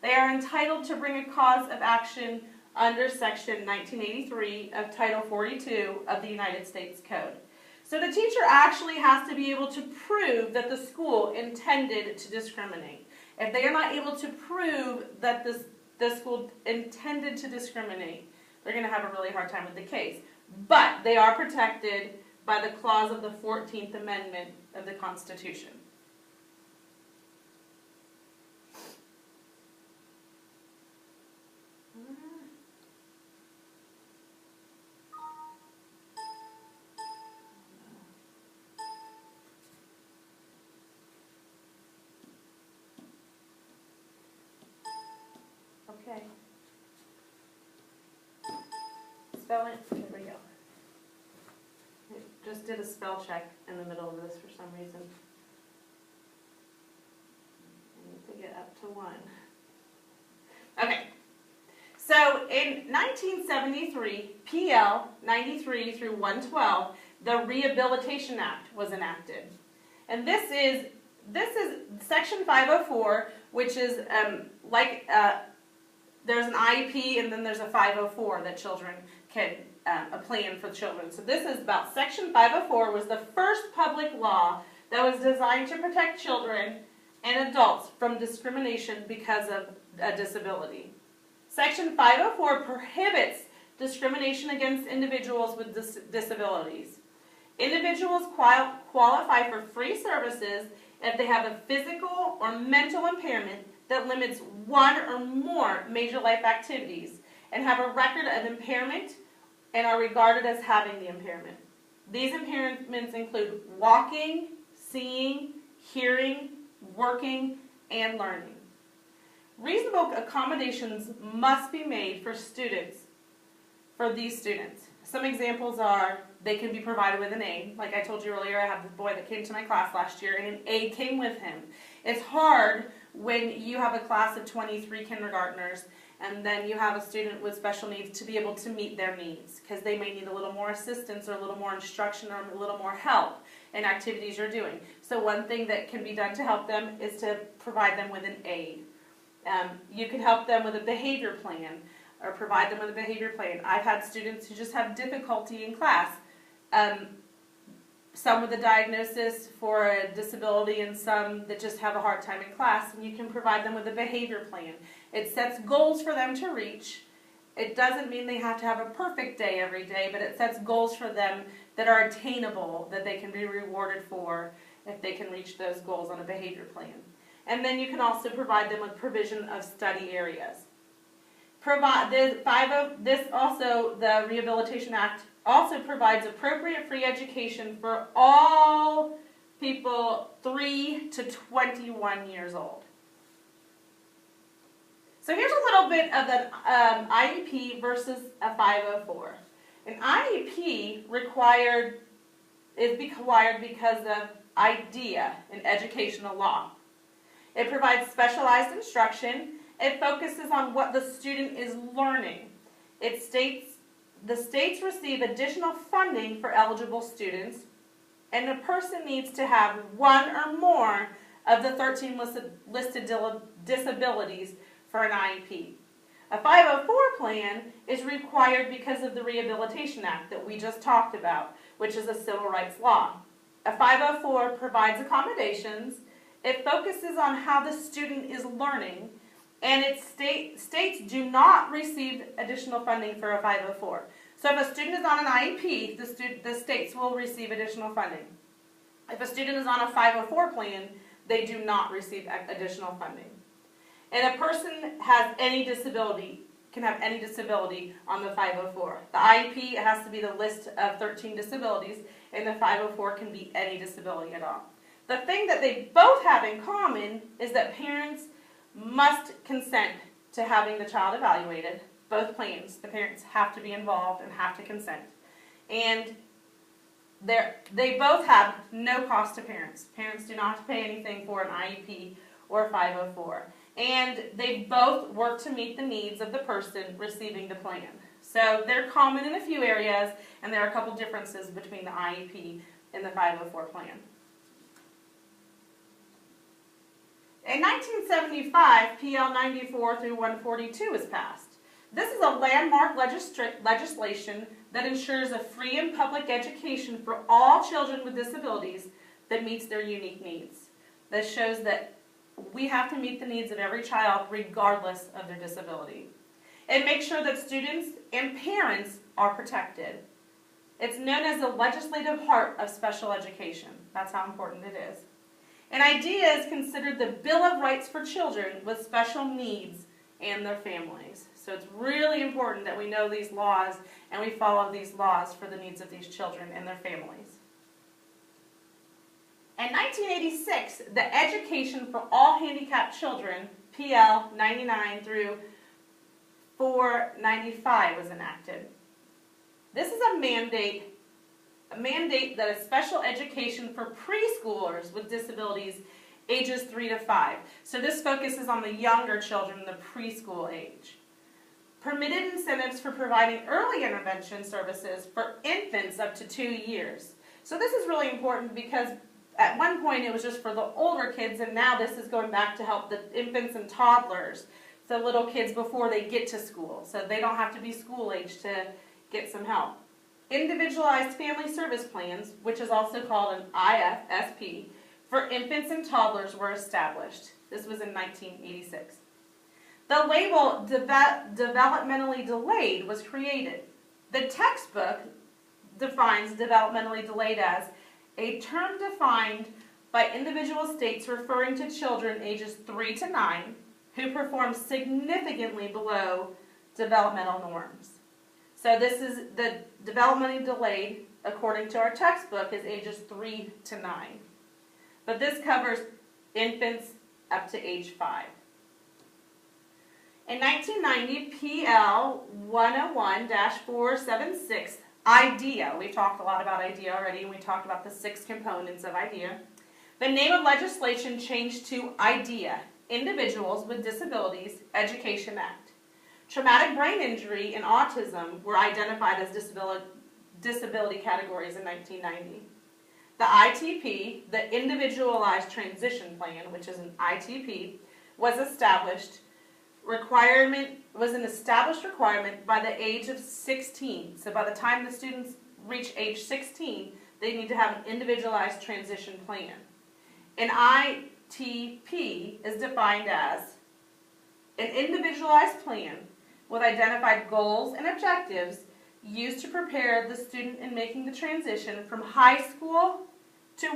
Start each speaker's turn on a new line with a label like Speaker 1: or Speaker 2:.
Speaker 1: They are entitled to bring a cause of action under Section 1983 of Title 42 of the United States Code. So the teacher actually has to be able to prove that the school intended to discriminate. If they are not able to prove that the school intended to discriminate, they're going to have a really hard time with the case. But they are protected by the clause of the 14th Amendment of the Constitution. Okay. Spell it. There we go. It just did a spell check in the middle of this for some reason. I need to get up to 1. Okay. So in 1973, PL 93 through 112, the Rehabilitation Act was enacted. And this is Section 504, which is there's an IEP and then there's a 504 that children can, a plan for children. So this is about Section 504 was the first public law that was designed to protect children and adults from discrimination because of a disability. Section 504 prohibits discrimination against individuals with disabilities. Individuals qualify for free services if they have a physical or mental impairment that limits one or more major life activities and have a record of impairment and are regarded as having the impairment. These impairments include walking, seeing, hearing, working, and learning. Reasonable accommodations must be made for these students. Some examples are they can be provided with an aid. Like I told you earlier, I have this boy that came to my class last year and an aid came with him. It's hard when you have a class of 23 kindergartners and then you have a student with special needs to be able to meet their needs because they may need a little more assistance or a little more instruction or a little more help in activities you're doing. So one thing that can be done to help them is to provide them with an aid. You can help them with a behavior plan or provide them with a behavior plan. I've had students who just have difficulty in class. Some with a diagnosis for a disability and some that just have a hard time in class, and you can provide them with a behavior plan. It sets goals for them to reach. It doesn't mean they have to have a perfect day every day, but it sets goals for them that are attainable, that they can be rewarded for if they can reach those goals on a behavior plan. And then you can also provide them with provision of study areas. The Rehabilitation Act also provides appropriate free education for all people 3 to 21 years old. So here's a little bit of the IEP versus a 504. An IEP is required because of IDEA, an educational law. It provides specialized instruction. It focuses on what the student is learning. It states the states receive additional funding for eligible students, and a person needs to have one or more of the 13 listed disabilities for an IEP. A 504 plan is required because of the Rehabilitation Act that we just talked about, which is a civil rights law. A 504 provides accommodations. It focuses on how the student is learning, and states do not receive additional funding for a 504. So if a student is on an IEP, the states will receive additional funding. If a student is on a 504 plan, they do not receive additional funding. And a person has any disability, can have any disability on the 504. The IEP has to be the list of 13 disabilities, and the 504 can be any disability at all. The thing that they both have in common is that parents must consent to having the child evaluated. Both plans, the parents have to be involved and have to consent. And they both have no cost to parents. Parents do not have to pay anything for an IEP or a 504. And they both work to meet the needs of the person receiving the plan. So they're common in a few areas, and there are a couple differences between the IEP and the 504 plan. In 1975, PL 94 through 142 was passed. This is a landmark legislation that ensures a free and public education for all children with disabilities that meets their unique needs. This shows that we have to meet the needs of every child regardless of their disability. It makes sure that students and parents are protected. It's known as the legislative heart of special education. That's how important it is. An IDEA is considered the Bill of Rights for children with special needs and their families. So it's really important that we know these laws and we follow these laws for the needs of these children and their families. In 1986, the Education for All Handicapped Children, PL 99 through 495 was enacted. This is a mandate that is special education for preschoolers with disabilities ages 3 to 5. So this focuses on the younger children, the preschool age. Permitted incentives for providing early intervention services for infants up to 2 years. So this is really important because at one point it was just for the older kids, and now this is going back to help the infants and toddlers, the little kids before they get to school, so they don't have to be school age to get some help. Individualized Family Service Plans, which is also called an IFSP, for infants and toddlers were established. This was in 1986. The label developmentally delayed was created. The textbook defines developmentally delayed as a term defined by individual states referring to children ages 3 to 9 who perform significantly below developmental norms. So this is the developmentally delayed, according to our textbook, is ages 3 to 9. But this covers infants up to age 5. In 1990, PL 101-476, IDEA, we've talked a lot about IDEA already, and we talked about the 6 components of IDEA. The name of legislation changed to IDEA, Individuals with Disabilities Education Act. Traumatic brain injury and autism were identified as disability categories in 1990. The ITP, the Individualized Transition Plan, which is an ITP, was an established requirement by the age of 16. So by the time the students reach age 16, they need to have an individualized transition plan. An ITP is defined as an individualized plan with identified goals and objectives used to prepare the student in making the transition from high school to